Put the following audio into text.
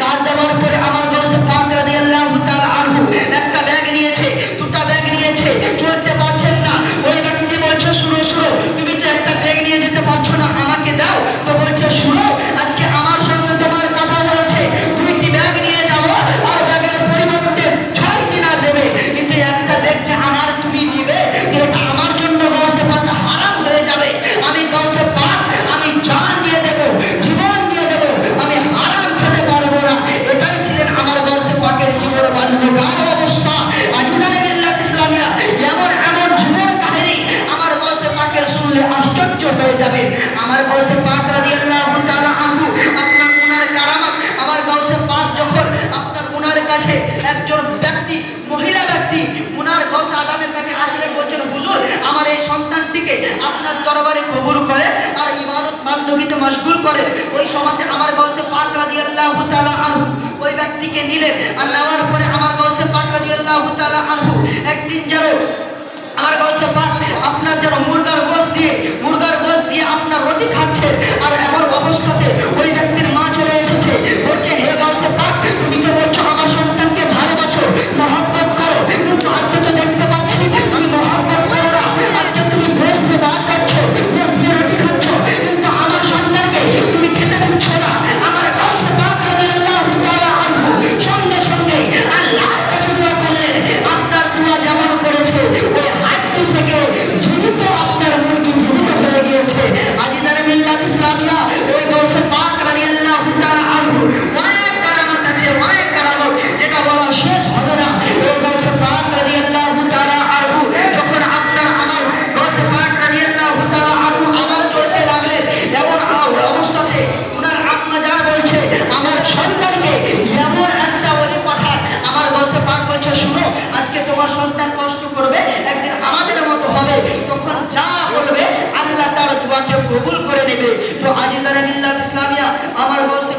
কাজ দেওয়ার পরে আমার গাউসে পাক রাদিয়াল্লাহু তাআলা আনহু একটা ব্যাগ নিয়েছে, দুটো ব্যাগ নিয়েছে, চলতে পারছেন না। ওই ব্যক্তি বলছে শুনো শুনো, তুমি তো একটা ব্যাগ নিয়ে যেতে পারছো না, আমাকে দাও। তো বলছে শুনো, আজকে আমার সঙ্গে তোমার কথা হয়েছে, দুইটি ব্যাগ নিয়ে যাবো আর ব্যাগের পরিবর্তে 6 দিনার দেবে, কিন্তু একটা ব্যাগ যে আমার তুমি দিবে, এটা আমার জন্য গাউসে পাক হারাম হয়ে যাবে। আমি গাউসে পাক আমি জান দিয়ে দেবো, জীবন দিয়ে দেবো, আমি হারাম খেতে পারবো না। এটাই ছিলেন আমার গাউসে পাকের জীবন বাল্যকাল অবস্থা। আজিজানে মিল্লাত ইসলামিয়া, এমন এমন জীবন কাহিনী আমার গাউসে পাকের শুনলে আশ্চর্য হয়ে যাবেন। আমার গাউসে পাক রাদিয়াল্লাহু তাআলা আনহু, আপনার ওনার কারামাত, আমার গাউসে পাক যখন আপনার ওনার কাছে একজন ব্যক্তি, মহিলা ব্যক্তি ওনার গাউসে আজমের কাছে আসলেন, বলছেন হুজুর আমার এই সন্তানটিকে আপনার দরবারে কবুল করে আর ইবাদত বান্দগিতে মশগুল করেন। ওই সময়তে আমার গাউসে পাক রাদিয়াল্লাহু তাআলা আনহু ওই ব্যক্তিকে নিলেন, আর নেওয়ার পরে আমার গাউসে পাক রাদিয়াল্লাহু তাআলা আনহু একদিন যেন আমার গাউসে পাক আপনার যেন মুরগার গোশত দিয়ে আপনার রুটি খাচ্ছেন, আর এমন অবস্থাতে ওই ব্যক্তির মা চলে এসেছে, বলছে হে গাউসে পাক, তুমি তো বলছো আমার সন্তানকে ভালোবাসো, মহব্বত করো, কিন্তু আজকে তো দেখতে পাচ্ছি তুমি মহব্বত করো না, আজকে তুমি গোশত দিয়ে ভাত খাচ্ছ, গোশত দিয়ে রুটি খাচ্ছ, কিন্তু আমার সন্তানকে তুমি খেতে দিচ্ছ না। আমার গাউসে পাক রাদিয়াল্লাহু তাআলা আনহু সঙ্গে সঙ্গে আল্লাহর কাছে দোয়া করলেন, আপনার দোয়া যেমন করেছে ওই হাতটি থেকে জীবিত আপনার মুরগি জীবিত হয়ে গিয়েছে। আজিজানে মিল্লাত ইসলামিয়া, ওই গাউসে পাক রাদিয়াল্লাহু তাআলা আনহু অনেক কারামাত আছে, অনেক কারামত, যেটা বলা শেষ হবে না। ওই গাউসে পাক রাদিয়াল্লাহু তাআলা আনহু যখন আপনার আমার গাউসে পাক রাদিয়াল্লাহু তাআলা আনহু আবার চলতে লাগলেন, এমন অবস্থাতে ওনার আম্মা জান বলছে আমার সন্তানকে এমন একটা ওলি পাঠান। আমার গাউসে পাক বলছে শুনো, আজকে তোমার সন্তান কষ্ট করবে, একদিন আমাদের মতো হবে, তখন যা বলবে আল্লাহ তার দোয়াকে কবুল করে নেবে। তো আজিজানে মিল্লাত ইসলামিয়া, আমার গাউসে